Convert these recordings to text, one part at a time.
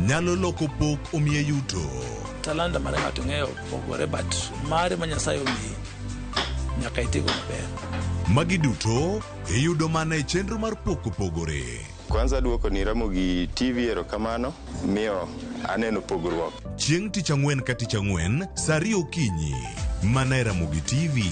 nyalo loko pok omiye yuto. Talanta mane ng'ato ng'eyo pogore, but mare ma Nyasaye omiyi nyaka itigo maber. Magi duto iyudo mana e chenro mar pok opogore. Kwanza duoko ni Ramogi TV erokamano miyo aneno pogruok. Chieng' tich ang'wen ka tich ang'wen, saa 2 okinyi, mana e Ramogi TV.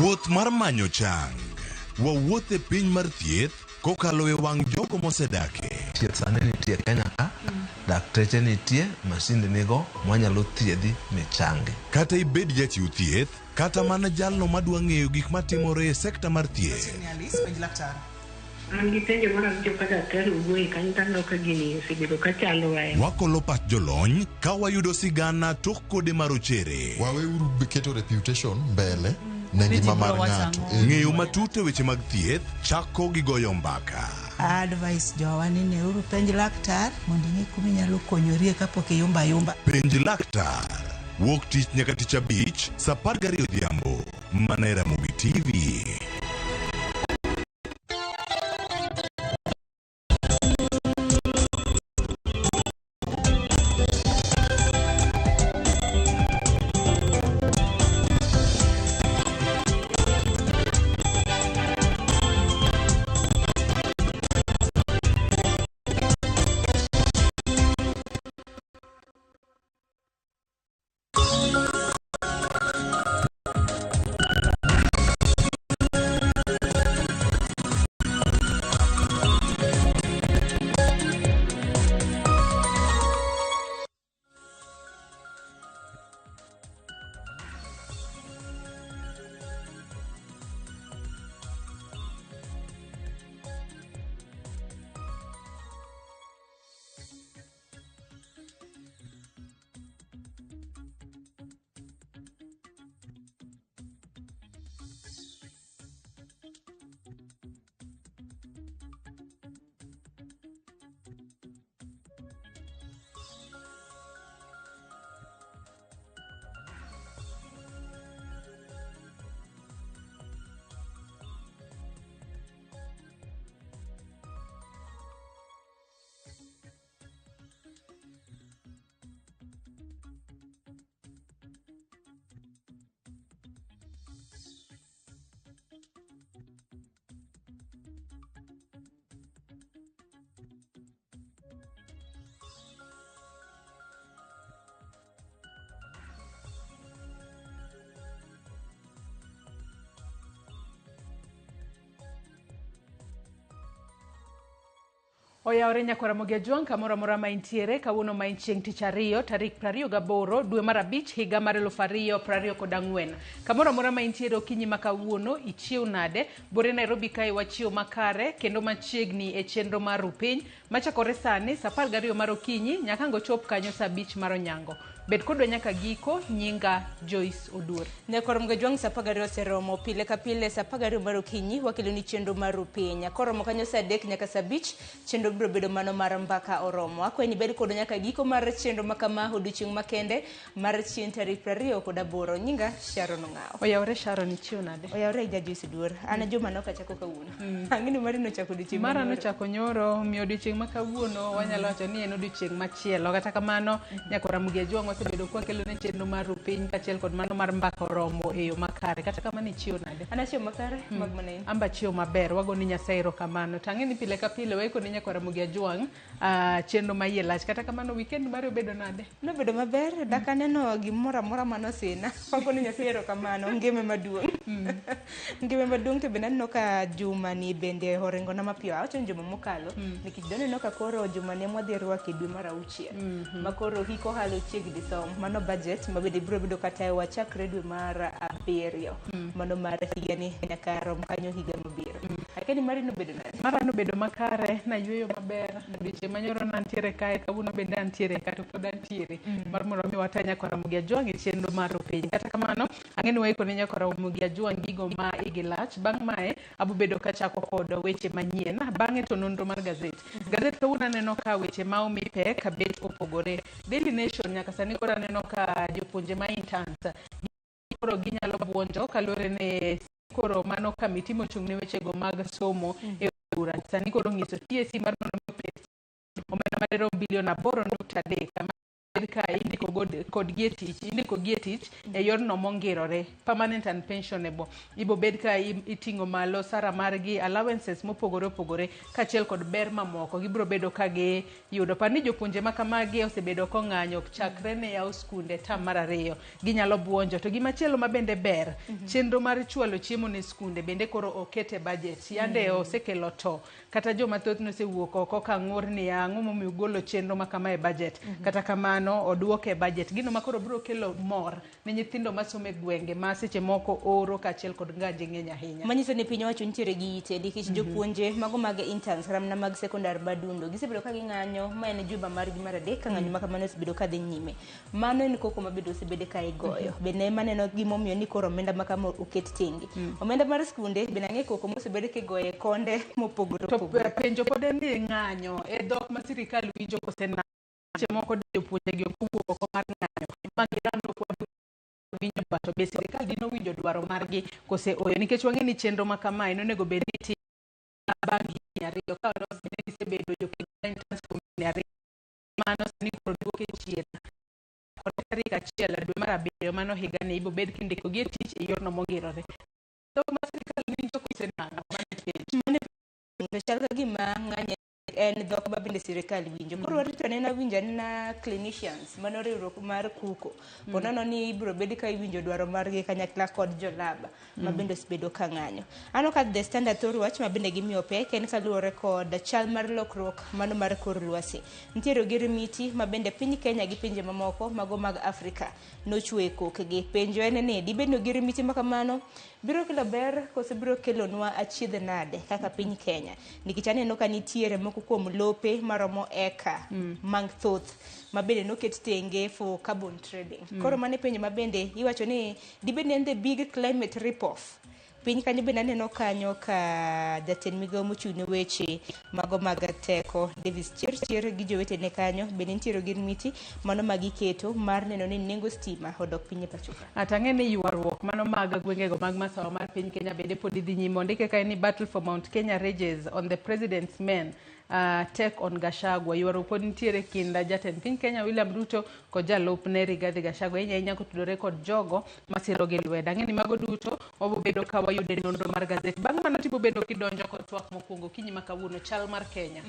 Wuoth mar manyo chang. Wawuoth e piny mar thieth kokalo e wang' jogo mosedake. Thieth sani nitie Kenya ka, dakteche nitie, masinde nigo mwanyalo thiedhi michangi. Kata ibed jachiw thieth, kata mana jalno madwa ng'eyo gik matimore e sekta mar thieth. Wakolo pach jolony ka wayudo sigana tok kode marochere. Waweuru keto reputation mbele ne ngima mar ng'ato. Ng'eyo matut e weche mag thieth chako gi goyo mbaka. Advice jowani ne uru penj laktar mondo ing'e kuma inyalo konyorie kapok iyumba yumba. Penj laktar. Wuok tich nyaka tich abich, saa 12 odhiambo, mana e Ramogi TV. Oyawre nyakora Ramogi Ajwang' kamoro amora ma intiere kawuono ma chieng' tich ariyo tarik 28 dwe mar abich higa mar 2024. Kamoro amora ma intiere okinyi ma kawuono ichiew nade bore Nairobi kae wachiew makare kendo machiegni e chenro mar Rupiny machakore sani saa 12 mar okinyi nyaka ngo chop kanyo saa 5 mar onyango. Bed kodwa nyaka giko. Nyinga Joyce Odur. Nyakora Ramogi Ajwang' saa 12 oseromo pile ka pile saa 12 mar okinyi wakelo ni chenro mar Rupiny. Nyakora romo kanyo saa 3 nyaka saa 5 chenro biro bedo mano mar mbaka oromo. Akwe ni bed kodwa nyaka giko mar chenro makama odiochieng' makende mar chieng' tarik 28. Nyinga Sharon Ong'ao. Oyawre Sharon ichiew nade? Oyawre Joyce Odur. Ana juma no kachako kawuono. Ang'ini mari no chako odiochieng' mara no chako nyoro mi odiochieng' ma kawuono wanyalo wacho ni en odiochieng' machielo. Kata kamano nyakora Ramogi Ajwang' wasebedo kwa kelo ne chenro mar Rupiny kachiel kod mano mar mbaka oromo e yo makare. Kata kamano ichiew nade? Ana chiew makare mag manen. Amba chiew maber wagoni Nyasaye erokamano. Tang'eni pile ka pile waiko ni nyakora Ramogi Ajwang' chenro ma yie lach. Kata kamano weekend mari obedo nade? Nobedo maber. Daka neno gimoro amora manosina. Wagoni Nyasaye erokamano. Ngime maduong'. Ngime maduong' to bende aneno ka juma ni bende orengo na mapiyo. Awacho ni juma mokalo nikech doneno ka koro juma ne mwadhi rwako dwe mar 6. Makoro hiko halo chiegni som. Mano budget mabende biro bedo kata e wachakre dwe mar 7. Mano mar higa ni nyaka rom kanyo higa mabiro. Akeni mari no bedo nade? Mara no bedo makare, na yueyo maber, odiochieng' manyoro nantiere kae, kawuono bende antiere kata pod antiere. Mar mondo mi watanya Karamogi Ajwang' e chenro mar penj. Kata kamano, ang'e ni waikone nya Karamogi Ajwang' gigo ma igilach. Bang' mae, abo bedo kachako kod weche manyien. Bang'e to nonro mar gazet. Gazet kawuono aneno ka weche ma omi pek bet opogore. Daily Nation nyaka sani koro aneno ka jopuonje ma interns koro ginyalo buonjo kalore ne koro mano kamiti mochung' ne wechego mag somo e ura. Sani koro ng'iso TSC mar mondo omenda madero bilion 8.3 ka indiko kod gie tich e yorno mongirore, permanent and pensionable. Ibo bed ka iting'o malo sara margi, allowances mopogore opogore kachiel kod ber mamoko gibro bedo ka gi yudo. Pani jopuonje ma kamagi osebedo kong'anyo chakre ne yaw skunde tam mar 2 ginyalo buonjo. To gimachielo ma bende ber, chenro mar chwalo chiemo ne skunde bende koro okete budget. Yande osekelo to kata joma thoth nosewuok oko ka ng'ur ni ang'o momiyo golo chenro ma kama e budget. Kata kamano oduoke budget. Gino makoro biro kelo mor ne nyithindo masomo e gwenge ma seche moko oro kachiel kod nganje ng'eny ahinya. Manyiso ni piny owacho nitiere gi ite nikech jopuonje mago mag interns ramna mag sekondar badundo gisebedo ka ging'anyo ma en juba margi mar 3 ka ng'anyo ma kamano osebedo ka dhi nyime. Mano en koko mabedo osebedo ka igoyo. Bende maneno gimomiyo ni koro omenda ma kama oket tenge. Omenda mar skunde bende ang'e koko mosebedo kigoye konde mopogore opogore. Penjo pod en ni ng'anyo e dhok ma sirikal winjo kosena seche moko jopuonje gi okuwo oko mar ng'anyo ma girando kod winjo bato be sirikal dino winjo dwaro margi kose oyo nikech wang'e ni chenro ma kama ino nego bed ni ti bang' higni 2 ka olos ne gisebedo interns kuom higni 2 mano sani koro duoke chien kod tarik 1 dwe mar 7 mano higa ni ibo bed kindiko gi tich e yorno mongirore. Dhok ma sirikal winjo kosenang'o mane chal ka gima ng'anye en dhok ma bende sirikal winjo. Koro warito nena winjo na clinicians mano riwruok mar kuko. Ponono ni ibro bedi ka iwinjo dwaro margi kanyakla kod jolaba ma bende osebedo ka ng'anyo. Ano ka The Standard thoro wach ma bende gimiyo pek en kaluwore kod chal mar lokruok mano mar kor lwasi. Nitiere ogirimiti ma bende piny Kenya gi pinje mamoko mago mag Afrika nochwe kokgi. Penjo en ni dibed ni ogirimiti ma kamano biro kelo ber kose biro kelo nwa achiedh nade kaka piny Kenya. Nikech aneno ka nitiere moko kuom lope maromo eka mang thoth ma bende noket tenge for carbon trading. Koro mane penjo ma bende iwacho ni dibed ni en the big climate rip-off. Piny kanyo bende aneno kanyo ka jatend migao mochung' ne weche mago mag teko Davis Chirchir gi jowetene kanyo bende nitiere ogirimiti mano magiketo mar neno ni nengo stima odok piny e pachoka. Atang'e ni ywaruok mano mag gwengego mag masawa mar piny Kenya bende pod idhi nyime. Ondike kae ni battle for Mount Kenya rages on the president's men take on Gachagua. Ywaruok pod nitiere kind jatend piny Kenya William Ruto kod jalupne Rigathi Gachagua ahinya kotudore kod jogo masiro gi lwedo. Ang'e ni mago duto wabo bedo ka wayude nonro mar gazet. Bang' mano tibo bedo kidonjo kod twak mokwongo kinyi ma kawuono chal mar Kenya.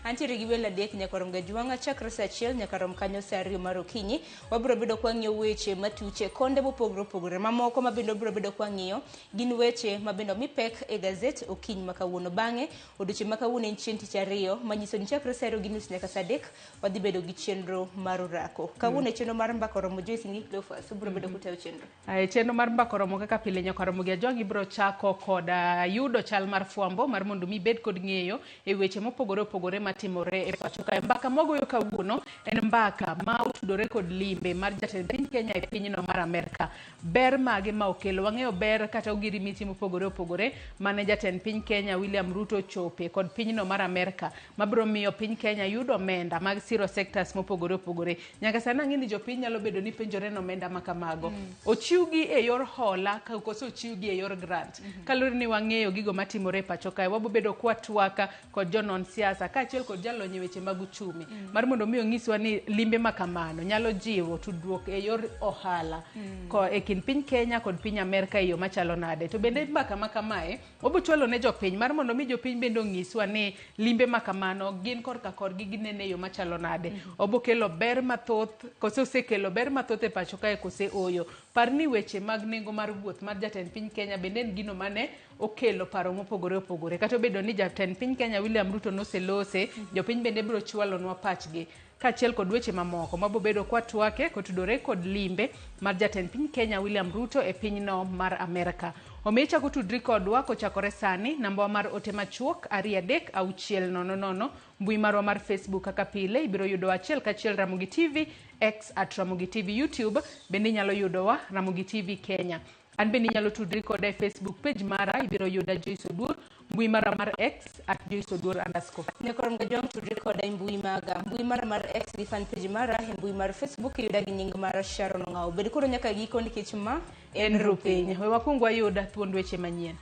Antiere gi welo adek nyaka rom Gajwanga chakre saa 1 nyaka rom kanyo saa 2 mar okinyi. Wabiro bedo kwa ng'iyo weche matuche konde mopogore opogore mamoko ma bende biro bedo kwa ng'iyo gin weche ma bende mi pek e gazet okinyi ma kawuono. Bang'e odiochieng' ma kawuono en chieng' tich 2 manyiso ni chakre saa 2 gi nus nyaka saa 3 wadhi bedo gi chenro mar orako. Kawuono chenro mar mbako romo Joyce ngi Cleophas biro bedo kutayo chenro. Chenro mar mbako romo kaka pile nyaka Karamogi Ajwang' ibro chako kod yudo chal mar fwambo mar mondo mi bed kod ng'eyo e weche mopogore opogore matimore e pacho kae. Mbaka mogoyo kawuono en mbaka ma otudore kod limbe mar jatend piny Kenya e pinyno mar Amerika. Ber mage ma okelo, wang'eyo ber kata ogirimiti mopogore opogore mane jatend piny Kenya William Ruto chope kod pinyno mar Amerika mabiro miyo piny Kenya yudo omenda mag siro sectors mopogore opogore. Nyaka sani ang'e ni jopiny nyalo bedo ni penjore no omenda ma kamago. Ochiwgi e yor hola koso ochiwgi e yor grant. Kalure ni wang'eyo gigo matimore e pacho kae, wabo bedo kwa twaka kod jonon siasa kaachiel kod jalony e weche mag uchumi mar mondo mi onyiswa ni limbe ma kamano nyalo jiwo tudruok e yor ohala e kind piny Kenya kod piny Amerika e yo machalo nade. To bende mbaka ma kamae wabo chwalo ne jopiny mar mondo mi jopiny bende onyiswa ni limbe ma kamano gin korka korgi ginene e yo machalo nade. Obo kelo ber mathoth kose osekelo ber mathoth e pacho kae kose oyo. Par ni weche mag nengo mar wuoth mar jatend piny Kenya bende en gino mane okelo paro mopogore opogore. Kata obedo ni jatend piny Kenya William Ruto noselose, jopiny bende biro chwalonwa pachgi kaachiel kod weche mamoko mabo bedo kwa twake kotudore kod limbe mar jatend piny Kenya William Ruto e pinyno mar Amerika. Omicha kutudri kodwa kochakore sani. Namba mar ote machuok 33600. Mbui marwa mar Facebook kaka pile ibiro yudo achiel kachiel Ramogi TV, X @Ramogi TV, YouTube bende nyalo yudowa Ramogi TV Kenya. An bende nyalo tudri koda e Facebook page mara ibiro yuda Joyce Odur, mbui mara mar X @JoyceOdur_. Nyakoro mga jong tudri koda e mbui maga. Mbui mara mar X gi fan page mara e mbui mar Facebook yuda gi nying mara Sharon Ngao. Bed koro nyaka giko nikech ma en rupiny. We wakwong wayuda thuond weche manyien.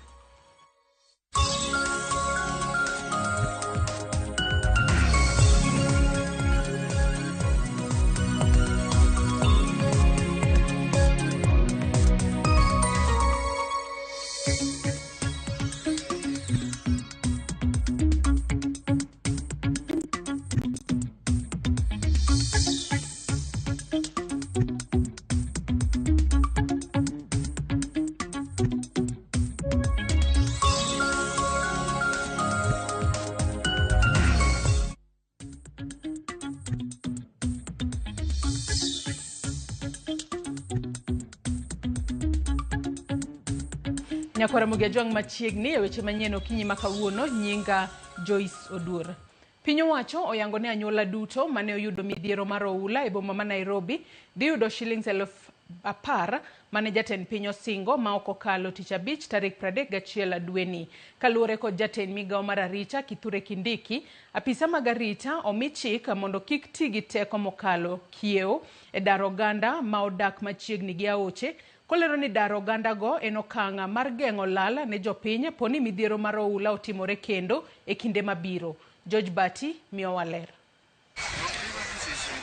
Nyakora Mugia Jwang machiegni e weche manyien okinyi makawuono. Nyinga Joyce Odur. Piny owacho oyango ne anyuola duto mane oyudo midhiero mar oula e boma ma Nairobi dhi yudo shillings 10,000 mane jatend piny osingo ma ok okalo tich abich tarik 31 dweni. Kaluwore kod jatend migawo mar arita Kithure Kindiki, apisa mag arita omi chik mondo kik ti gi teko mokalo kiewo e dar oganda ma odak machiegni gi aoche. Kolero ni dar oganda go en okang' mar geng'o lal ne jopiny poni midhiero mar oula otimore kendo e kinde mabiro. George Bati miyo waler.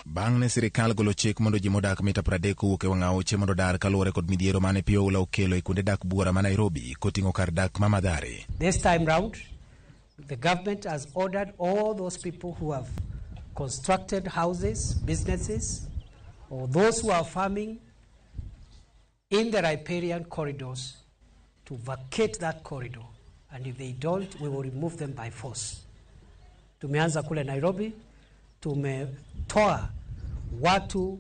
Bang' ne sirikal golo chik mondo ji modak mita 30 kowuok e wang' aoche mondo dar kaluwore kod midhiero mane pi oula okelo e kuonde dak buora ma Nairobi koting'o kar dak ma Mathare. This time round, the government has ordered all those people who have constructed houses, businesses, or those who are farming in the riparian corridors to vacate that corridor, and if they don't, we will remove them by force. Tumeanza kule Nairobi, tumetoa watu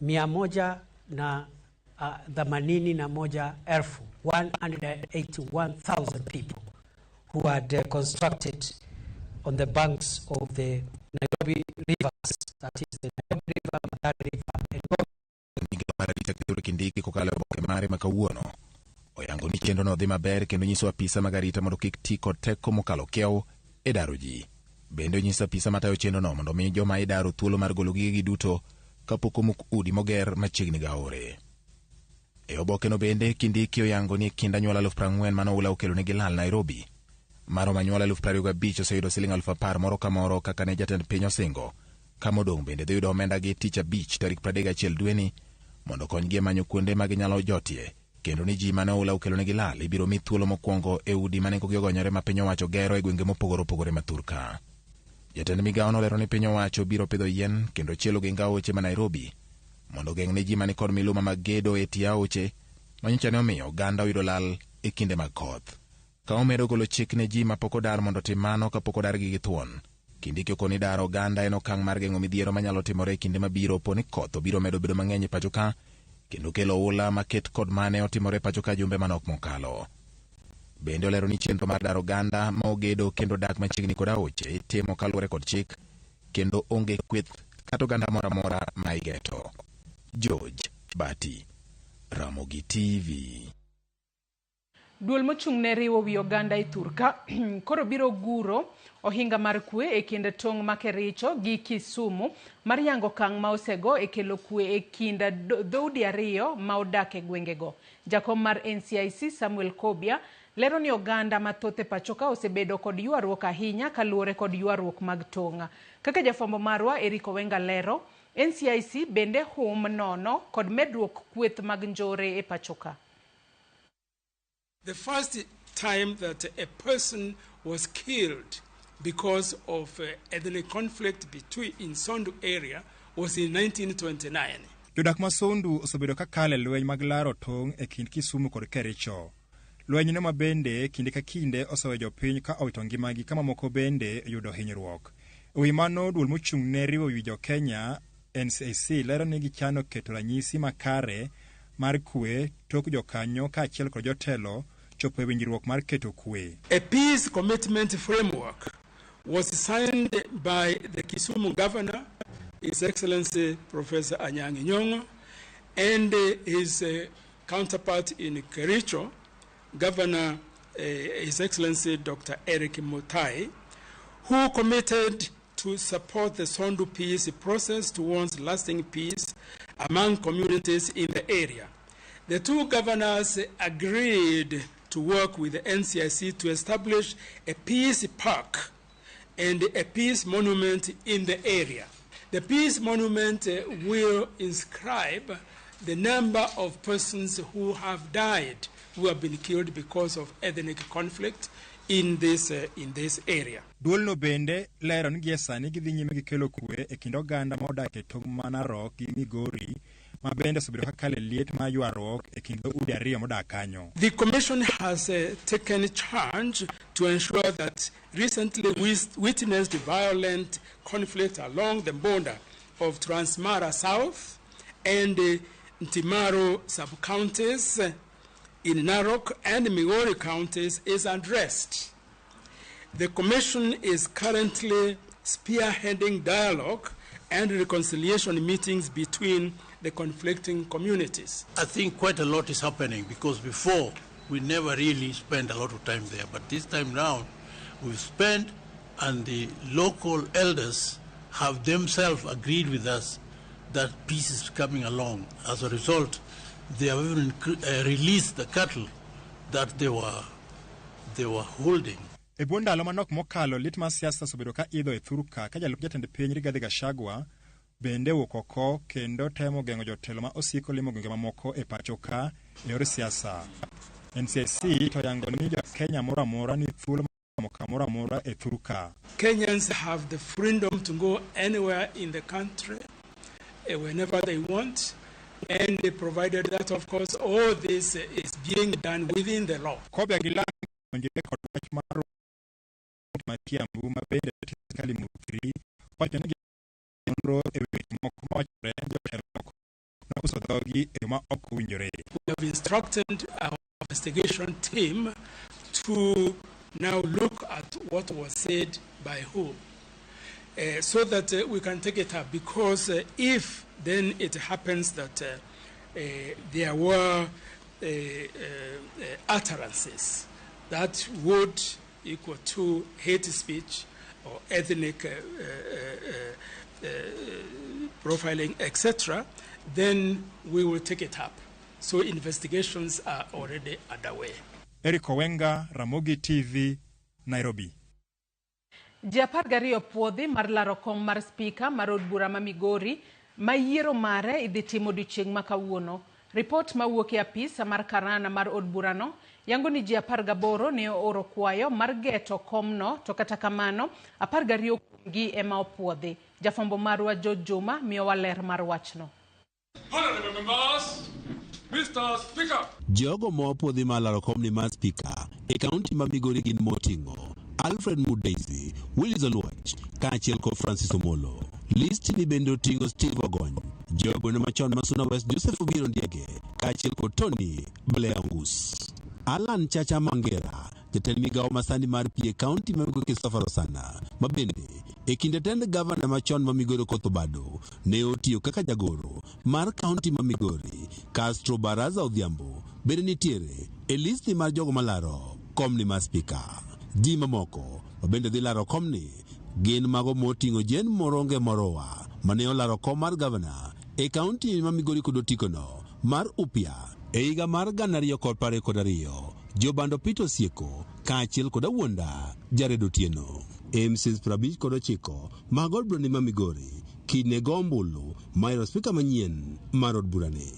181,000 people who had constructed on the banks of the Nairobi rivers, that is the Nairobi River, Mathare River, and Kithure Kindiki kokalo boke mare makawuono oyango ni chenro no dhi maber kendo nyiso apisa magarita mondo kik ti kod teko mokalo kiewo e daro ji. Bende onyiso apisa matayo chenro no mondo mi joma idaro thuolo mar golo gigegi duto kapok omuk udi moger machiegni gaore. E oboke no bende Kindiki oyango ni kind anyuola 40,000 mano oula okelo negi lal Nairobi. Maromo anyuola 25,000 oseyudo siling 10,000 moro ka moro kaka ne jatend piny osingo. Kamodong' bende dhi yudo omenda gi tich abich tarik 31 dweni mondo konygi e manyo kuonde ma ginyalo jotie, kendo ni ji mane oula okelo negi lal ibiro mi thuolo mokwongo e udi mane nengogi ogonyore ma piny owacho gero e gwenge mopogore opogore ma Thurka. Jatend migawo nolero ni piny owacho biro pidho yien kendo chielo gi ngaoche ma Nairobi mondo geng' ne ji mane kod miluma mag gedo e tie aoche manyicha ne omiyo oganda oyudo lal e kinde mag koth. Ka omedo golo chik ne ji mapok odar mondo tim mano kapok odar gi githuon, Kindiki okoni dar oganda en okang' mar geng'o midhiero manyalo timore e kinde mabiro poni koth obiro medo bedo mang'eny e pacho ka kendo kelo oula maket kod mane otimore pacho ka jumbe manok mokalo. Bende olero ni chenro mar dar oganda ma ogedo kendo dak machiegni kod aoche timo kaluwore kod chik kendo onge kweth kata oganda moro amora ma igeto. George Bati, Ramogi TV. Duol mochung' ne riwo wi oganda e Thurka koro biro guro ohinga mar kwe e kind tong' ma Kericho gi Kisumu mar yango kang' ma osego e kelo kwe e kind dhoudi ariyo ma odak e gwengego. Jakom mar NCIC Samuel Kobia lero ni oganda mathoth e pachoka osebedo kod ywaruok ahinya kaluwore kod ywaruok mag tong'. Kaka jafwambo marwa Eric Owenga lero, NCIC bende hum nono kod medruok kweth mag njore e pachoka. The first time that a person was killed because of ethnic conflict between in Sondu area was in 1929. Jodak ma Sondu osebedo ka kale lweny mag laro tong' e kind Kisumu kod Kericho. Lweny no mabende kinde ka kinde oseweyo jopiny ka owito ngimagi kama moko bende yudo hinyruok. Ewi mano duol mochung' ne riwo wi jo Kenya NCIC lero ni gichano keto ranyisi makare mar kwe tok jokanyo kaachiel kod jotelo chopo e winjruok mar keto kwe. A peace commitment framework was signed by the Kisumu Governor, His Excellency Professor Anyang' Nyong'o, and his counterpart in Kericho, Governor His Excellency Dr. Eric Mutai, who committed to support the Sondu peace process towards lasting peace among communities in the area. The two governors agreed to work with the NCIC to establish a peace park and a peace monument in the area. The peace monument will inscribe the number of persons who have died, who have been killed because of ethnic conflict in this area. Duol no bende lero ni sani gidhi nyime gi kelo kwe e kind oganda ma odak e tong' ma Narok gi Migori ma bende osebedo ka kale liet ma ywaruok e kind udi ariyo modak kanyo. The Commission has taken charge to ensure that recently witnessed violent conflict along the border of Transmara South and Ntimaro sub-counties in Narok and Migori counties is addressed. The Commission is currently spearheading dialogue and reconciliation meetings between the conflicting communities. I think quite a lot is happening because before we never really spent a lot of time there, but this time round we've spent, and the local elders have themselves agreed with us that peace is coming along. As a result, they have even released the cattle that they were holding. E bwo ndalo manok mokalo lit mar siasa osebedo ka idho e thur ka jalup jatend piny Rigathi Gachagua bende wuok oko kendo temo geng'o jotelo ma osiko limo gwenge mamoko e pacho ka e yor siasa. NCIC to yango ni Kenya moro amora ni thuolo moro amora e thur ka. Kenyans have the freedom to go anywhere in the country whenever they want, and they provided that, of course, all this is being done within the law. We have instructed our investigation team to now look at what was said by whom, so that we can take it up, because if then it happens that there were utterances that would equal to hate speech or ethnic profiling, etc., then we will take it up. So investigations are already underway. Eric Owenga, Ramogi TV, Nairobi. Japar gariyo puodhi mar laro kom mar spika mar od bura ma Migori ma yiero mare idhi timo odiechieng' ma kawuono. Report mawuok e apisa mar karana mar od burano yango ni ji 18 ne ooro kwayo mar geto komno, to kata kamano 12 gi ema opuodhi. Jafombo marwa George Juma miyowa ler mar wachno. Mr. Speaker. Jogo mo opuodhi mar laro komni mar spika e kaunti ma Migori gin moting'o Alfred Mudezi, Willis Oluoch, kaachiel kod Francis Omolo. List ni bende oting'o Steve Ogony, jogo ne machon ma Suna West Joseph Obiro Ndiege, kaachiel kod Tony Blair Angus. Alan Chacha Mangera, jatend migawo masani mar pie kaunti ma Migori Christopher Osana, ma bende e kinde tend gavana machon ma Migori Koth Obado ne otiyo kaka jagoro mar kaunti ma Migori. Castro Baraza Odhiambo bende nitiere e listi mar jogo malaro komni mar spika. Ji mamoko bende dhi laro komni gin mago moting'o Jen Moronge Morowa mane olaro kom mar gavana e kaunti ma Migori kod otikono mar Upia e higa mar 2012. Jobando Peter Osieko kaachiel kod Awuonda Jared Otieno. MCs 59 mag od burani ma Migori kine gombulu mayro spika manyien mar od burani.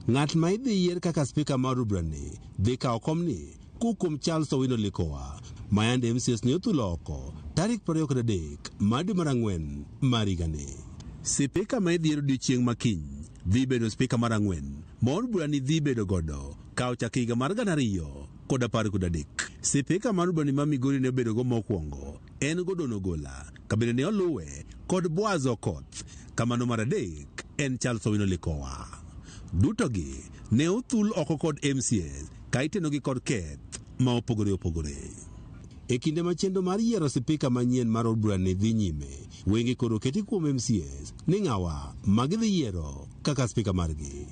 Ng'at ma idhi yier kaka spika mar od burani dhi kawo komni kuom Charles Owino Likowa mayande MCs ne othulo oko tarik 23 mar dwe mar ang'wen mar higani. Spika ma idhi yier odiechieng' makiny dhi bedo spika mar ang'wen ma od burani dhi bedo godo ka ochako higa mar 2013. Spika mar od burani ma Migori ne obedo go mokwongo en Godono Gola, kabende ne oluwe kod Boaz Okoth, kamano mar adek en Charles Owino Likowa. Duto gi ne othul oko kod MCS ka itenogi kod keth ma opogore opogore. E kinde ma chenro mar yiero spika manyien mar od bura ne dhi nyime, wenge koro keti kuom MCS ni ng'awa ma gidhi yiero kaka spika margi.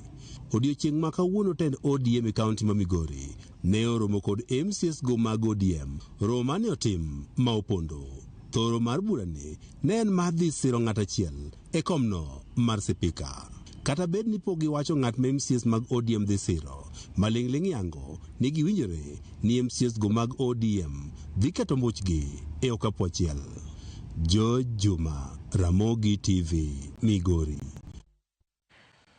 Odiochieng' ma kawuono tend ODM e kaunti ma Migori ne oromo kod MCS go mag ODM, romo mane otim ma opondo. Thoro mar burani ne en mar dhi siro ng'at achiel e komno mar spika. Kata bed ni pok giwacho ng'at ma MCS mag ODM dhi siro, maling'ling' yango ni giwinjore ni MCS go mag ODM dhi keto mbuchgi e okapu achiel. George Juma, Ramogi TV, Migori.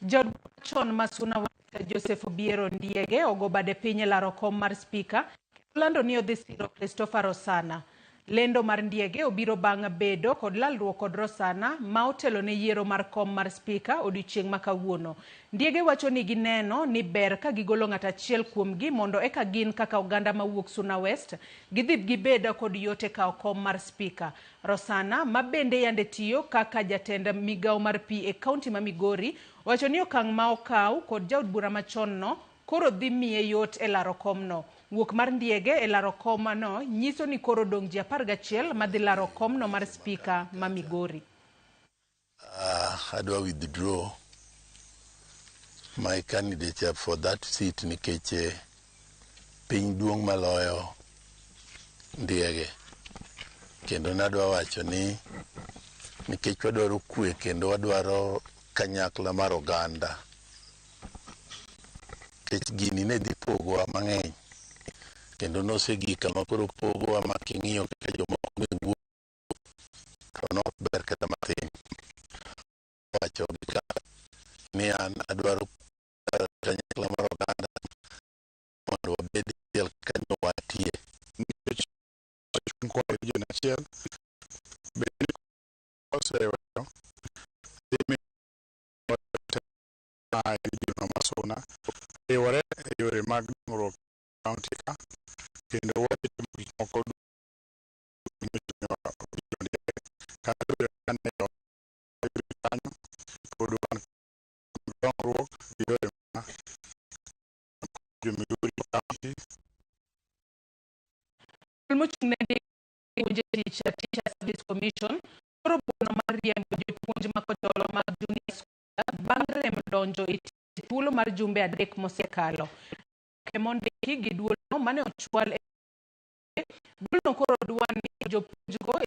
Jod chon Masuna Joseph Obiero Ndiege ogo bade piny e laro kom mar spika lando ni odhi siro Christopher Rosana. Lendo mar Ndiege obiro bang' bedo kod lalruok kod Rosana ma otelo ne yiero mar kom mar spika odiochieng' ma kawuono. Ndiege wacho ni gineno ni ber ka gigolo ng'at achiel kuomgi mondo eka gin kaka oganda mawuok Suna West gidhi gibeda kod yote kao kom mar spika. Rosana ma bende yande tiyo kaka jatend migao mar pi e kaunti ma Migori wacho ni okang' ma okaw kod jaod bura machon no koro dhi miye yot e laro komno. Wuok mar Ndiege e laro komno nyiso ni koro dong ji 11 madhi laro komno mar spika ma Migori. Adwa withdraw my candidature for that seat nikech piny duong' maloyo Ndiege. Kendo nadwa wacho ni nikech wadwaro kwe kendo wadwaro kanyakla mar oganda. Nikech gini ne dhi pogowa mang'eny. Kendo nosegik kama koro pogowa ma king'iyo kaka jomoko ne wuok to nok ber kata matin. Wacho gi ka ni an adwaro kanyakla mar oganda mondo wabed achiel kanyo watie. Nikech kwa region achiel bende oseweyo dhimi region ma Masuna riwore e yore mag dongruok kaunti ka kendo watimo gik moko Teacher Service Commission koro bono mar riembo jopuonj makotolo mag junior school bang' rem donjo e thuolo mar jumbe 3 mosekalo. Kemondiki gi duolno mane ochwal e duolno koro dwa ni jopuonj go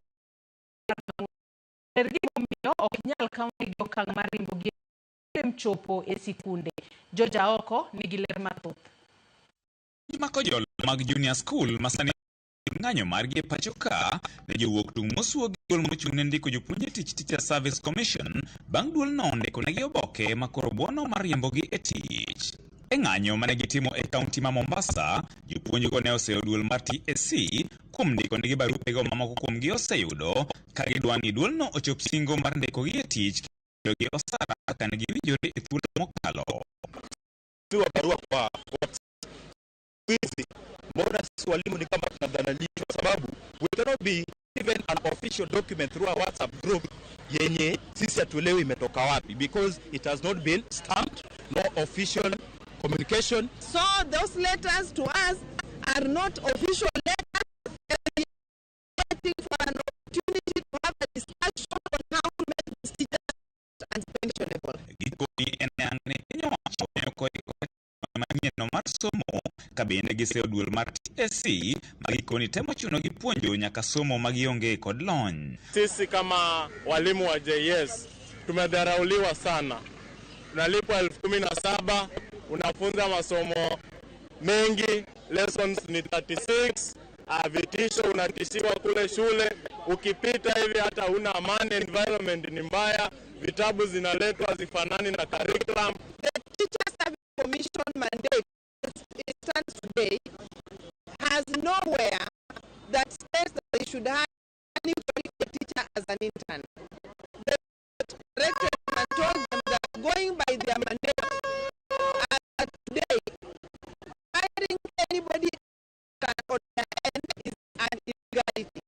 ergi momiyo ok nyal kaunti gi okang' mar riembo gi chopo e sikunde. Joja oko nigi ler mathoth. Makojolo mag junior school masani ng'anyo margi e pacho ka ne jowuok tung' mosuo gi duol mochung' ne ndiko jopuonje tich Teacher Service Commission bang' duolno ndiko negi oboke ma koro buono mar riembogi e tich. E ng'anyo mane gitimo e kaunti ma Mombasa, jopuonjgo ne oseo duol mar TSC kuom ndiko negi barupego mamoko kuomgi oseyudo ka gidwa ni duolno ochop singo mar ndikogi e tich kendo gi osara ka ne giwinjore e thuolo mokalo. Barua kwa wizi, mbona sisi walimu ni kama tunadhalilishwa kwa sababu we cannot be given an official document through a WhatsApp group yenye sisi hatuelewi imetoka wapi because it has not been stamped, no official communication. So those letters to us are not official letters. We are waiting for an opportunity to have a discussion on how to make these teachers unpensionable. Manyeno mar somo kabende giseo duol mar TSC magikoni temo chuno gi puonjo nyaka somo magionge kod lony. Sisi kama walimu wa JS tumedharauliwa sana. Tunalipwa 17,000, unafunza masomo mengi, lessons ni 36, vitisho unatishiwa kule shule, ukipita hivi hata una amani, environment ni mbaya, vitabu zinaletwa zifanani na curriculum. The Teacher Service Commission mandate as it stands today has nowhere that says that they should have anybody a teacher as an intern. They corrected them and told them that going by their mandate today, hiring anybody on their end is an illegality.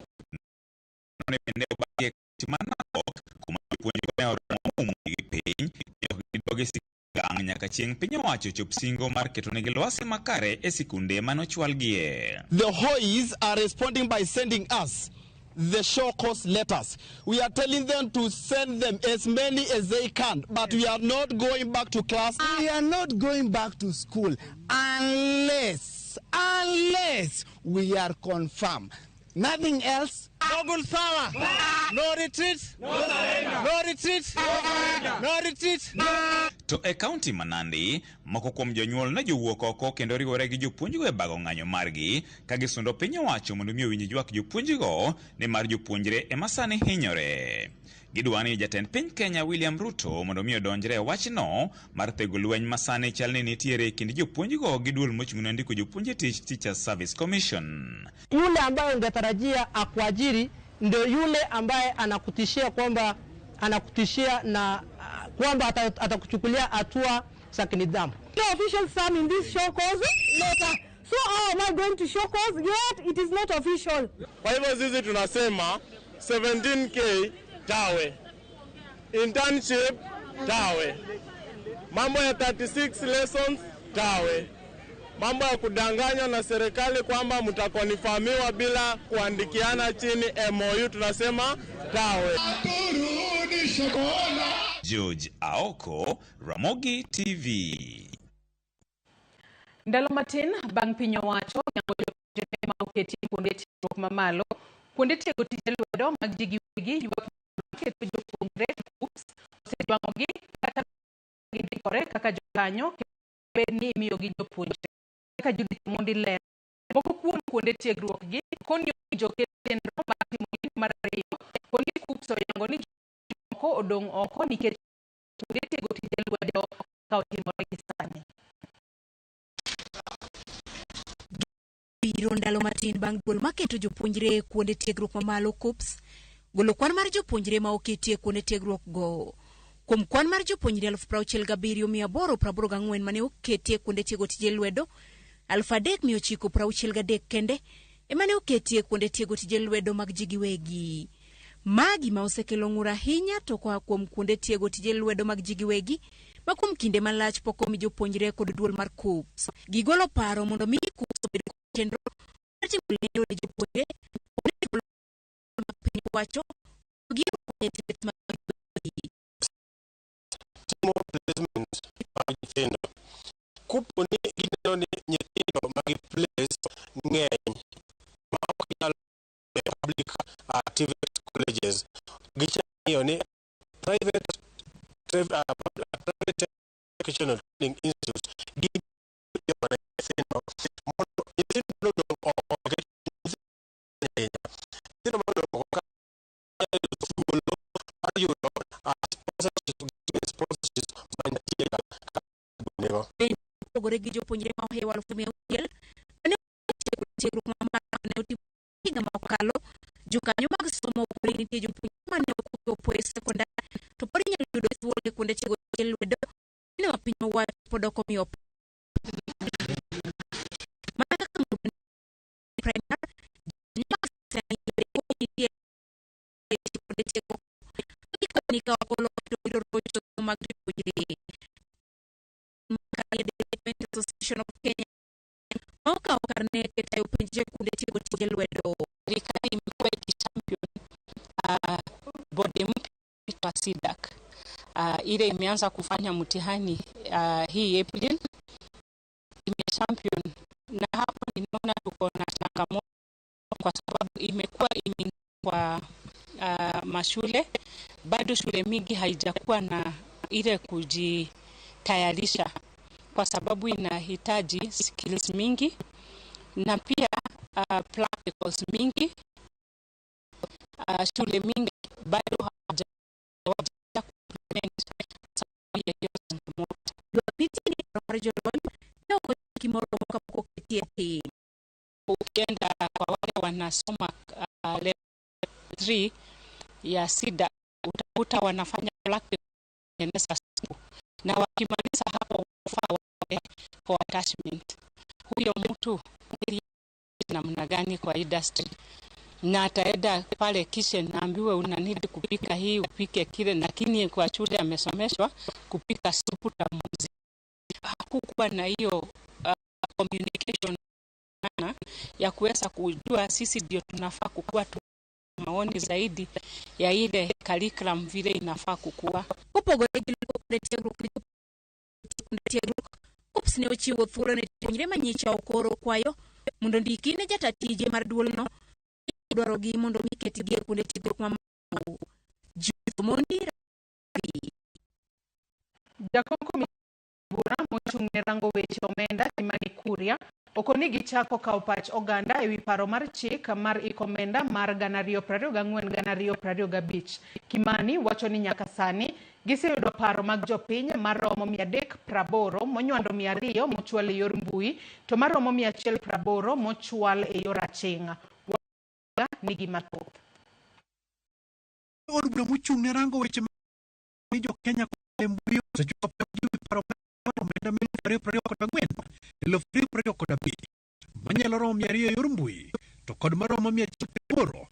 Nyaka chieng' piny owacho chop singo mar keto negi lwasi makare e sikunde manochwalgie. The HOIs are responding by sending us the show cause letters. We are telling them to send them as many as they can, but we are not going back to class. We are not going back to school unless we are confirmed. Nothing else. No good summer. No retreat. No retreat. No retreat. To e kaunti ma Nandi, moko kuom jonyuol ne jowuok oko kendo riwore gi jopuonjgo e bago ng'anyo margi ka gisundo piny owacho mondo mi owinj ywak jopuonjgo ne mar jopuonjre ema sani hinyore. Gidwa ni jatend piny Kenya William Ruto mondo mi odonjre e wachno mar thego lweny masani chal ni nitiere e kind jopuonjgo gi duol mochung' ne ndiko jopuonje tich Teachers Service Commission. Yule ambaye ungetarajia akuajiri ndio yule ambaye anakutishia kwamba na kwamba atakuchukulia hatua za kinidhamu. The official sum in this show cause letter. So how am I going to show cause yet it is not official? Kwa hivyo sisi tunasema 17k tawe, internship tawe, mambo ya 36 lessons tawe, mambo ya kudanganywa na serikali kwamba mtakonifamiwa bila kuandikiana chini MOU tunasema tawe. George Aoko, Ramogi TV. Ndalo matin bang' piny owacho yango jopuonjre ma oketi kuonde tiegruok mamalo, kuonde tiego tije lwedo mag ji giwegi ywak keto jopuonjre osejwang'ogi kata gindikore kaka jokanyo bed ni imiyogi jopuonjre kaka Judith Mondi ler. Moko kuom kuonde tiegruok gi konyo joket chenro mar timo gik mar ariyo kuonde kupso yango ni moko odong' oko nikech kuonde tiego tije lwedo ka otimore gi sani. Biro ndalo matin bang' duol maketo jopuonjre kuonde tiegruok mamalo KUPS golo kwan mar jopuonjre ma oketie kuonde tiegruok go. Kuom kwan mar jopuonjre 67,884 mane oketie kuonde tiego tije lwedo, 3,963 kende emane oketie kuonde tiego tije lwedo mag ji giwegi. Magi ma osekelo ng'ur ahinya to koa kuom kuonde tiego tije lwedo mag ji giwegi ma kuom kinde malach pok omi jopuonjre kod duol mar KUPS. Gigolo paro mondo mi KUPS obed chenro mar timo lendo ne jopuonjre mag piny owacho giro timo placement mag nyithindo. Kupo ni gineno ni nyithindo mag place ng'eny ma ok nyalo public activity colleges. Gichang'iyo ni private educational training institutes pogore gi jopuonjre ma ohewa 1,600 mane tiegruok mamalo ne otimo higa mokalo. Jokanyo mag somo podi nitie jopuonjre mane okopo e sekondari to pod nyalo yudo thuolo e kuonde tiego tije lwedo ne ma piny owacho pod ok omiyo mana kaka primary kuonde tiego nika wakolo rocho mag jopuonjre. Association of Kenya Moka Karne ketayo penje kuonde tiego tije lwedo. Serikali imekuwa ikichampion bodi mpya SIDAC. Ile imeanza kufanya mtihani hii April, imechampion, na hapo ninaona tuko na changamoto kwa sababu imekuwa kwa mashule, bado shule mingi haijakuwa na ile kujitayarisha kwa sababu inahitaji skills mingi na pia practicals mingi. Shule mingi bado hawajakumplement sababu ya hiyo changamoto. Ukienda kwa wale wanasoma level 3 ya SIDA utakuta wanafanya practical na wakimaliza hapo for attachment. Huyo mtu namna gani kwa industry, na ataenda pale kisha naambiwe unanidi kupika hii upike kile, lakini kwa shule amesomeshwa kupika supu na mbuzi. hakukuwa na hiyo communication ya kuweza kujua sisi ndio tunafaa kukua maoni zaidi ya ile curriculum vile inafaa kukua. Opsne ochiwo thuolo ne jopuonjre manyicha okoro kwayo mondo ndikine jatatije mar duolno dwarogi mondo miketgi e kuonde tiegruok mamoko. Jumondi Jakom komiti bura mochung'ne rango weche omenda Kimani Kuria okoni gichako kawo pach oganda ewi paro mar chik mar iko omenda mar 2024-2025. Kimani wacho ni nyaka sani giseyudo paro mag jopiny maromo 380 monywando 200 mochwal e yor mbui to maromo 180 mochwal e yor aching'. Nigi mathoth. Od bura mochung'ne rango weche ni jo Kenya e mbui osechuko paro omenda 2024 manyalo romo 200 yor mbui to kod maromo 180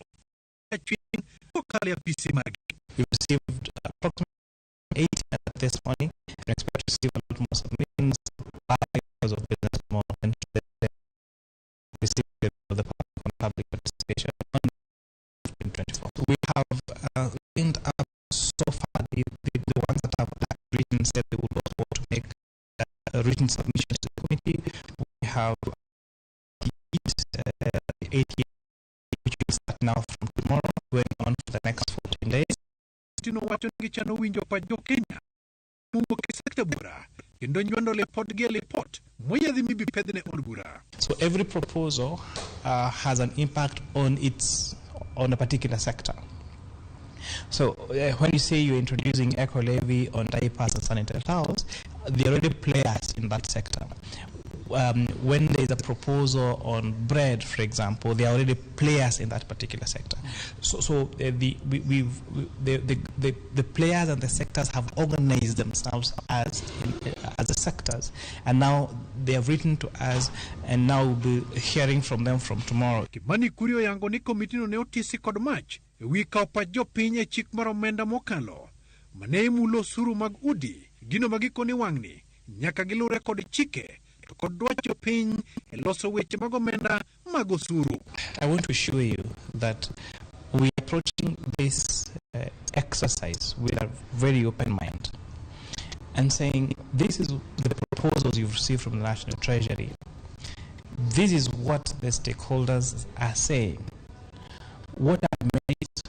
kokalo e apisi magi. We received approximately 80 this morning and expect to receive a lot more submissions because of business more than receive the public participation in 2024. We have linked up so far the ones that have written said they would also want to make written submissions to the committee. We have 8 which will start now from tomorrow going on for the next 14 days. Tino wacho ni chano winjo pa jo Kenya mumbo kisekta bura kendo nywando report ge report moyadhi mibi pedne od bura. So every proposal has an impact on a particular sector. So when you say you're introducing eco levy on diapers and sanitary towels, there are already players in that sector. When there's a proposal on bread, for example, there are already players in that particular sector. So the players and the sectors have organized themselves as the sectors, and now they have written to us, and now we'll be hearing from them from tomorrow. Kimani Kuria yango ni komiti no ne otisi kod mach ewi kawo pach jopiny e chik mar omenda mokalo mane imulo osuru mag udi gino magikoni wang'ni nyaka gilure kod chike to kod dwach jopiny e loso weche mag omenda mag osuru. I want to assure you that we are approaching this exercise with a very open mind and saying this is the proposals you've received from the National Treasury. This is what the stakeholders are saying. What are merits?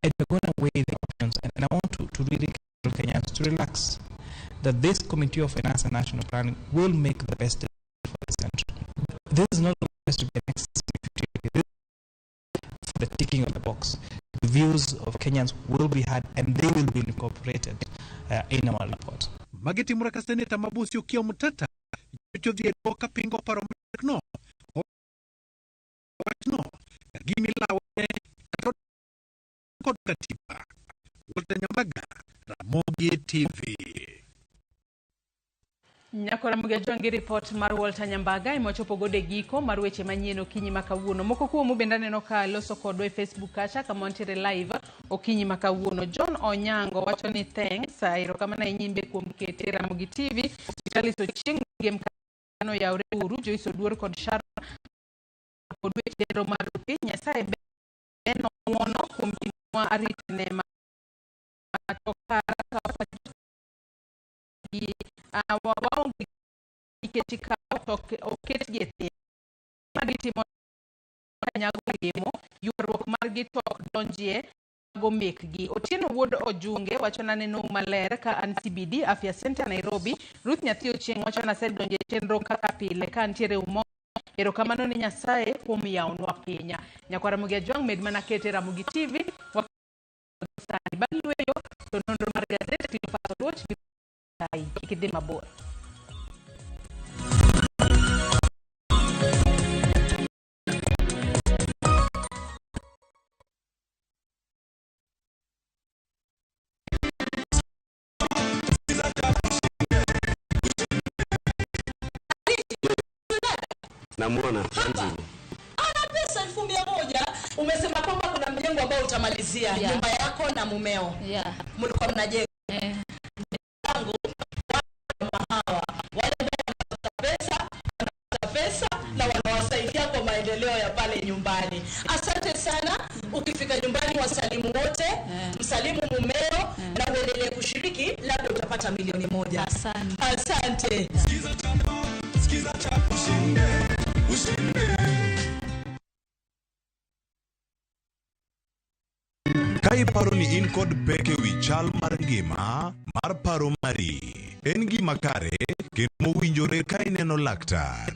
And we're going to weigh the options. And I want to really get Kenyans to relax that this Committee of Finance and National Planning will make the best decision for this country. This is not supposed to be an exercise for the ticking of the box. The views of Kenyans will be heard and they will be incorporated in our report. Mageti muraka seneta Mabusi Okiya Mutata jocho dhie doka pingo paro no wachno gimi lawe kod katiba. Walter Nyambaga, Ramogi TV. Nyakora mugejwangi report mar Walter Nyambaga imochopo gode giko mar weche manyien okinyi makawuono. Moko kuomu bende aneno ka loso kodwa e Facebook kacha kama wantiere live okinyi makawuono. John Onyango wacho ni thanks erokamano e nyimbe kuom kete Ramogi TV. Vitalis Ochieng gem kano ya uru Joyce Oduor kod Sharon kodwa e tero mar Nyasaye beno wono kuom timwa aritne ma tokara waonge iketika oket gete magitimo kanyago lemo yuarruok margi tok donjie go mekgi. Otieno wuod Ojunge wacho na neno maler ka an CBD Afya Center Nairobi. Ruth Nyathi Ochieng wacho na sed donje chenro kaka pile ka ntiere umo erokamano ni Nyasaye kuom yawnwa Kenya. Nyakwara Mugejwang med mana kete Ramogi TV wakasani balweyo to nonro mar gazet pino paso duoch ikide mabor. Namuona ana pesa 1,100. Umesema kwamba kuna mjengo ambao utamalizia nyumba yako na mumeo. Mlikuwa mnajenga. msalimu mumeo na uendelee kushiriki, labda utapata milioni 1. Asante. Sikiza chapa ushinde, ushinde. Kai paro ni in kod peke wi chal mar ngima mar paro mari. En gima kare kendo mowinjore ka ineno laktar.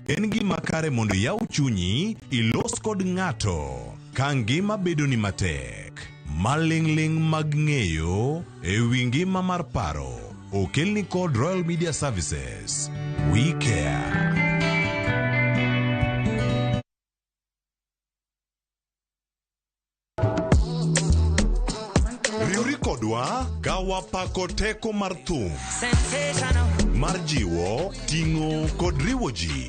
En gima kare mondo yaw chunyi ilos kod ng'ato ka ngima bedo ni matek. Malingling mag ng'eyo e wi ngima mar paro okelni kod Royal Media Services. We care. Riuri kodwa gawa pako teko mar thum mar jiwo, ting'o kod riwo ji.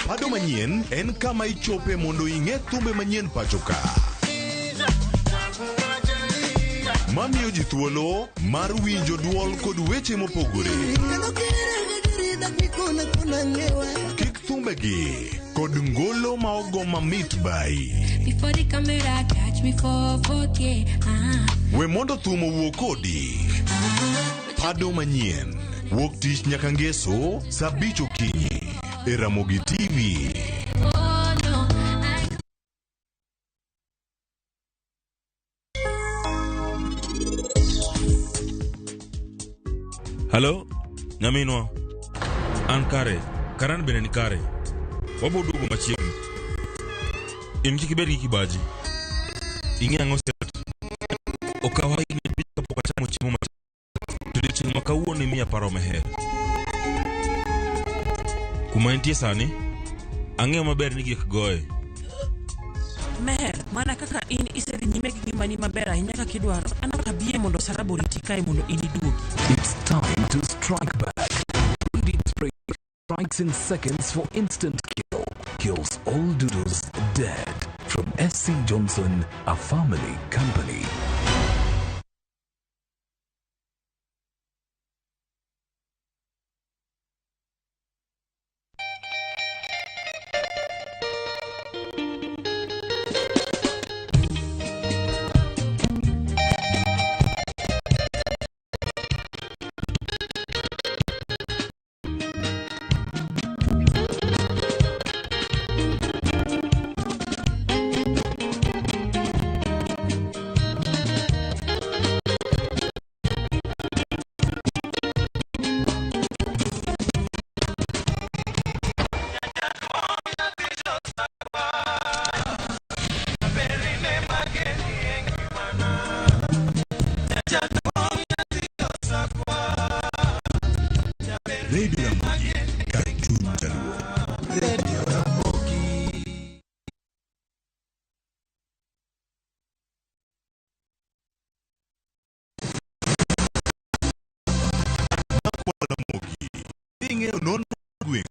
Pado manyien en kama ichope mondo ing'e thumbe manyien pachoka. Mamiyo ji thuolo mar winjo duol kod weche mopogore. Kik thumbegi kod ngolo ma ogo mamit bai. Before the camera catch me for 4K. We mondo thum owuo kodi. Pado manyien wuok tich nyaka ngeso saa 5 okinyi e Ramogi TV. Hello, nyaminwa. An kare, karan bene ni kare. Wabo dugu machiegni. In kiki beri kibaji. Ingi angoset. Okawa ini bita poka chamo chimo mata. Tudichini makauo ni mia paro meher. Kuma intie sani, angeo maber ni gik goe. Meher, mana kaka in isedhi nyime gi gimani maber ahinya kaka idwaro. An ok abie mondo Sarabu riti kae mondo in iduogi. It's time to strike back. Deep spray strikes in seconds for instant kill. Kills all doodles dead. From SC Johnson, a family company. Radio Ramogi, Cartoon Jaluo. Radio Ramogi. Ing'eyo nono gweng'.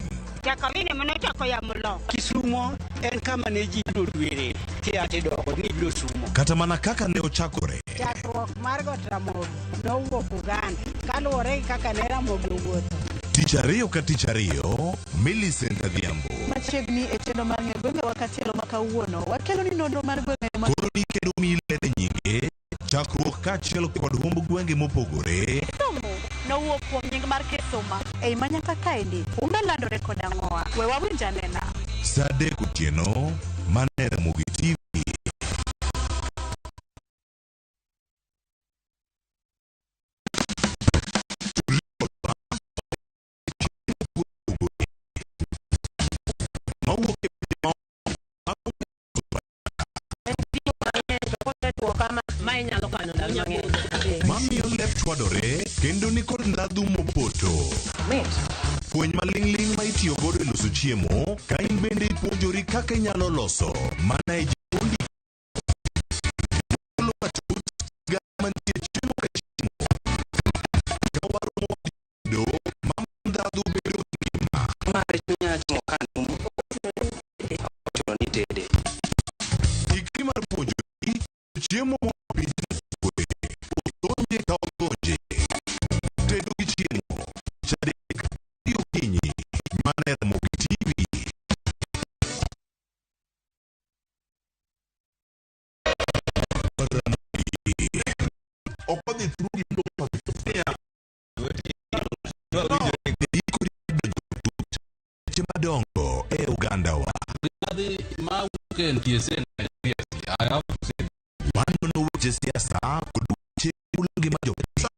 Chako mine mano chako ya mulo. Kisumo en kama ne ji biro dwere tiate doko ni biro sumo. Kata mana kaka ne ochakore. Chakruok mar got Ramogi nowuok Uganda kaluwore gi kaka ne Ramogi owuotho. Tich ariyo ka tich ariyo, Millicent Adhiambo. Machiegni e chenro mar ng'eyo gwenge wakatielo ma kawuono wakelo ni nonro mar gwenge ma koro ni kendo milere nyinge chakruok kaachiel kod humb gwenge mopogore. nowuok kuom nying mar Kisuma ei manyaka kaendi umbe landore kod ang'owa we wawinj anena Saa 3 otieno mana Ramogi TV. Mamiyo lep chwadore kendo ni kod ndhadhu mopoto. Puonj maling'ling ma itiyo godo e loso chiemo, ka in bende ipuonjori kaka inyalo loso mana e jikondi. Mantie chiemo ka chiemo. Ka waromo do mama ndhadhu bedo ngima. Ikri mar puonjori chiemo tedo gi chiemo. Chadek okinyi mana Ramogi TV. odhi through madongo e Uganda wa mano no weche siasa kod weche ulgi ma jopesa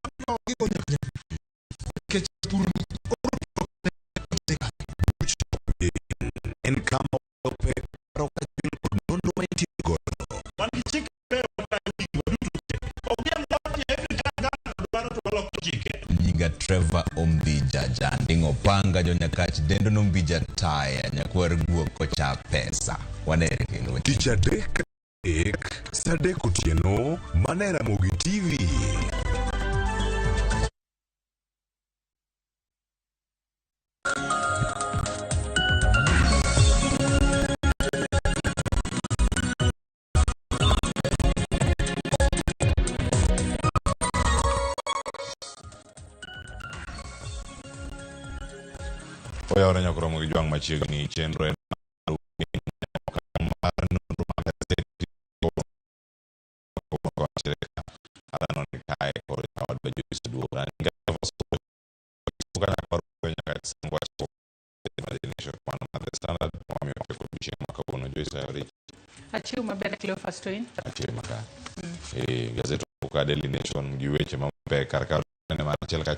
en kama ope roka kod nono ma itigo Nyinga Trevor Ombija jandingo panga jo nyakach dendo nombija taya nyakwar guok kocha pesa wanere kendo Ticha dek sadek otieno manera mogi TV. Oya ora nyakromo gi jwang machiegni chenro en Achiu maber Cleophas Toin. Achiu maber. Gazeto ka Daily Nation gi weche maber karka ne mar chel ka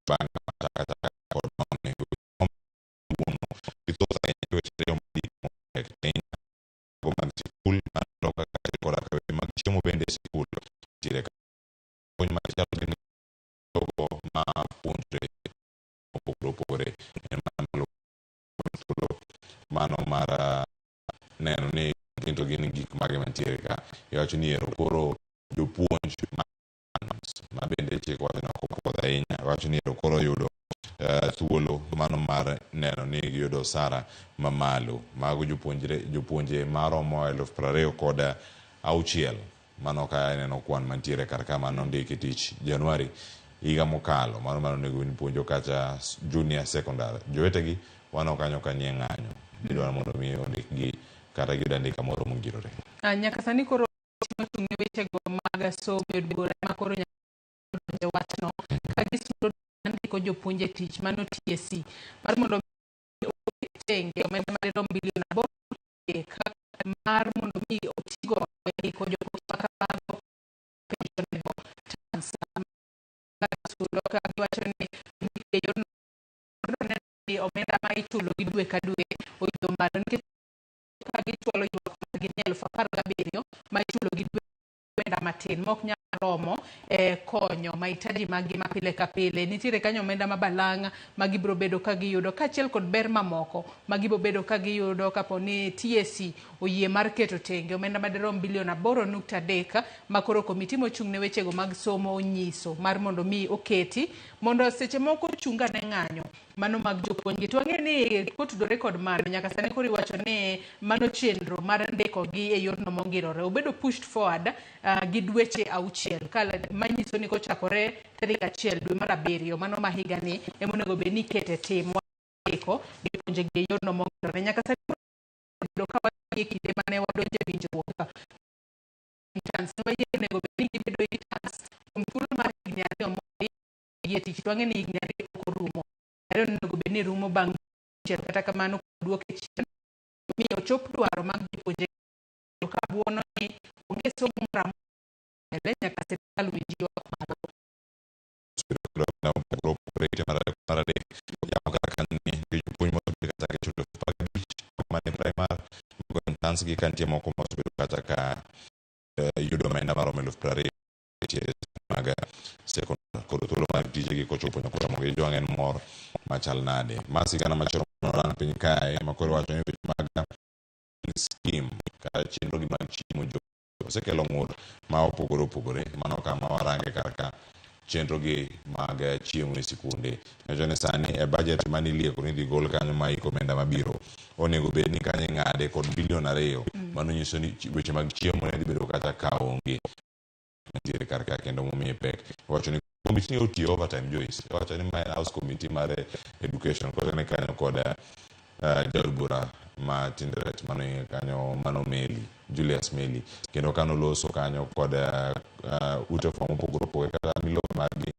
bang kata kod ne uno ito sa ito cheyo mdi ko mag school ando ka ko ra ka mag chimo bende school dire ko ma cha ni ko ma puntre popore mano mara neno ni into gini gik mage mantiere ka iwacho ni ero koro jopuonj ma bende chiko na ko ahinya iwacho ni ero koro yudo thuolo mano mar neno ni giyudo sara mamalo mago jopuonje maromo 20,000 kod auchiel mano ka neno kwan mantiere karka mano ndiki tich Januari higa mokalo mano nego puonjo kacha junior secondary jowetegi wano kanyo kanie ng'anyo idwaro mondo mi ondikgi kata gidandika moro mongirore. Nyaka sani koro tung'e weche go mag somo bora ma koro nyaka wachno ka gisudo ndiko jopuonje tich mano TSC mar mondo tenge omenda mar bilion 8 mar mondo mi otigo ndiko jopuonje kaka sudo ka giwacho ni omenda ma ichulo gi dwe ka dwe oyudo malo nikech ka gichulo ywak mag 17,000 ma ichulo gi dwe matin mok nyalo romo konyo mahitaji magi ma pile ka pile. Nitiere kanyo omenda mabalanga magibro bedo ka giyudo kachiel kod ber mamoko magibro bedo ka giyudo kapo ni TSC oyie mar keto tenge omenda madirom bilion 8.3 makoro komiti mochung'ne weche go mag somo onyiso mar mondo mi oketi mondo seche moko chunga ne ng'anyo mano mag jopuonjgi to ang'e ni kotudore kod mano nyaka sani koro iwacho ni mano chenro mar ndiko gi e yorno mongirore obedo pushed forward gi dweche auchiel kala manyiso ni kochakore tarik 1 dwe mar 7 mano ma higa ni emonego be ni kete tim ndiko jopuonje gi e yorno mongirore nyaka sani do ka waye kinde mane wadonje winjruok chance wayenego be ni gibedo chance thuolo mar higni 2 mondo yie tich to ang'e ni higni 2 korumo onego be ni rumo bang' kata kamano duoke chien mi ochop dwaro mag jopuonje ka buono ni onge somo moro nyaka sirkal winji ywak malo gi kantie moko mosebedo kata ka yudo omenda maromo 20,000 mag sekondar kod thuolo mar tije gi kochopo nyaka mo gi jwang'en mor machal nade masigana machoro ran piny kae makoro wacho ni mag scheme kata chenro gi mag chiemo jo osekelo ng'ur ma opogore mano kama warange karka chenro gi mag chiemo e sikunde ne sani e budget mani lieko ni digol kanyo ma iko omenda mabiro onego bed ni kanyo ng'ade kod bilion 2 mano nyiso ni weche mag chiemo ne dhi bedo kata ka onge nitiere karka kendo momiye pek wacho ni komiti otiyo overtime Joyce wacho ni my house committee mar education kod ne kanyo kod Jalbura ma tindret mano kanyo mano Meli Julius Meli kendo kano loso kanyo kod ute fwamo pogoro kata milo margi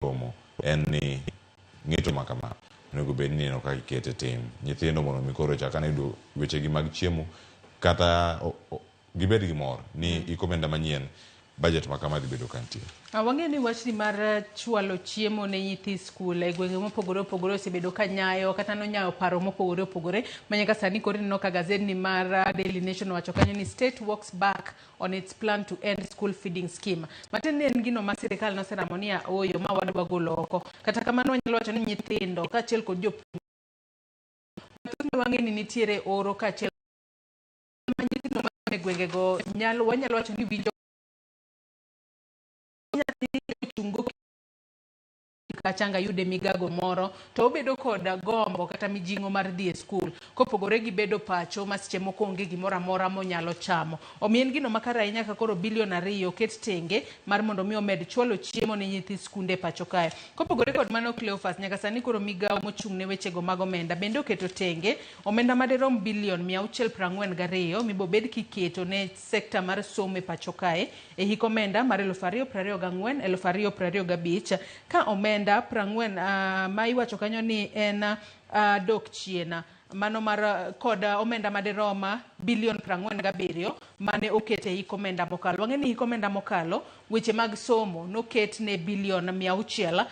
romo en ni ng'eto makama onego bed ni no kaka ikete tim nyithindo mondo mikoro chakane do wechegi mag chiemo kata gibed gi mor ni ikomenda manyien budget makama dhi bedo kantie. Wang'e ni wachni mar chwalo chiemo ne nyithi skul e gwenge mopogore opogore osebedo ka nyayo kata nonyayo paro mopogore opogore manyaka sani koro ineno ka gazedni mar Daily Nation wacho kanyo ni state walks back on its plan to end school feeding scheme. Matin en gino ma sirikal noseramo ni oyo ma wadwa golo oko. Kata kamano wanyalo wacho ni nyithindo kaachiel kod jopuonj wang'e ni nitiere oro kaachiel ma nyithindo ma e gwengego wanyalo wacho ni winjo chungo kachanga yude migago moro to obedo koda gombo kata mijingo mar dhi e skul kopogore gi bedo pacho masiche moko onge gimoro amora monyalo chamo. Omien gino makara ahinya ka koro $2 billion ket tenge mar mondo mi omed chwalo chiemo ne nyithi skunde pacho kae. Kopogore kod mano Cleophas nyaka sani koro migawo mochung' ne wechego mag omenda bende oketo tenge omenda madirom $642 mibo bed kiketo ne sekta mar somo e pacho kae e hik omenda mar 2024-2025 ka omenda 40 ma iwacho kanyo ni en dok chien mano mar kod omenda madiroma $47 mane okete hik omenda mokalo. Wang'e ni hik omenda mokalo weche mag somo noket ne $689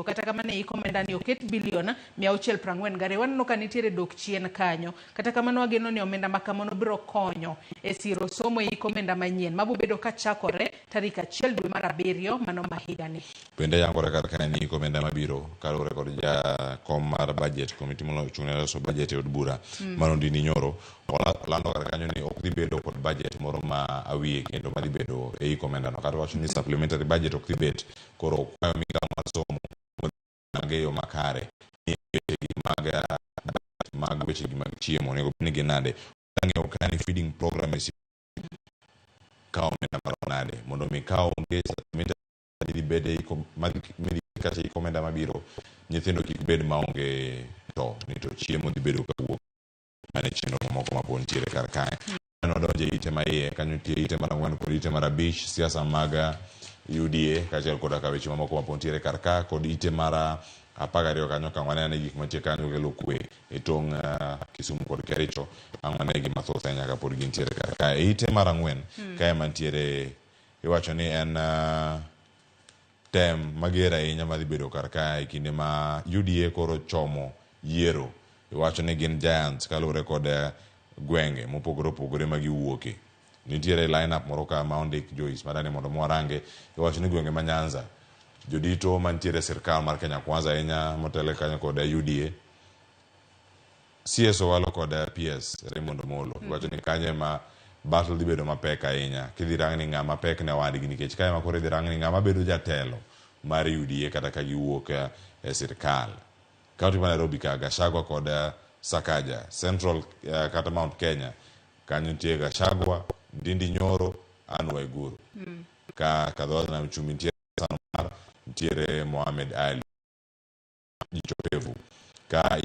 kata kamano hik omenda ni oket $642 waneno ka nitiere dok chien kanyo. Kata kamano wageno ni omenda makamano biro konyo e siro somo hik omenda manyien mabo bedo ka chakore tarik 1 dwe mar 7 mano mahigani. Bende yangore kar kae ni komenda mabiro kalore kod kom mar budget committee mono chung'ne loso budget e od bura mano ndini nyoro lando kar kanyo ni ok dhi bedo kod budget moro ma awiye kendo madhi bedo e komenda no kata wacho ni supplementary budget ok dhi bet koro kwayo migawo mar somo mageyo makare ni mag wechegi mag chiemo nego ni ginade ng'eyo kani feeding program ka omenda maronade mondo mi ka onge di bede kata ikomenda mabiro nyithindo kik bed maonge to ni to chiemo dhi bedo kawuok mane chenro moko mapon tiere kar kae nodonje ite ma iye kanyo tie ite mar 4 kod ite mar 5 siasa mag UDA kaachiel kod ka weche mamoko mapon tiere kar ka kod ite mar 12 kanyo ka wane gik mantie kanyo kelo kwe e tong' Kisumu kod Kericho ang'wane gi mathoth nyaka pod gintiere kar ka ite mar 4 kae mantiere iwacho ni en tem mager ahinya madhi bedo kar kae kinde ma UDA koro chomo yiero iwacho ni gin giants kalure kod gwenge mopogore opogore ma giwuoke. Nitiere lineup moro ka ma ondik Joyce madani mondo mwarange iwacho ni gwenge ma Nyanza jodito mantiere sirkal mar Kenya Kwanza ahinya motele kanyo kod UDA CSO walo kod PS Raymond Molo iwacho ni kanye ma battle dhi bedo mapek ahinya kidhi rang ni ng'ama pek ne wadgi nikech kae ma koro dhi rang ni ng'ama bedo jatelo mar UDA kata ka giwuok e sirkal. Kaunti ma Nairobi ka Gachagua kod Sakaja Central kata Mount Kenya kanyo nitie Gachagua Ndindi Nyoro Anne Waiguru ka kadhood na mchumi ntiere Mohamed Ali Jichopevu ka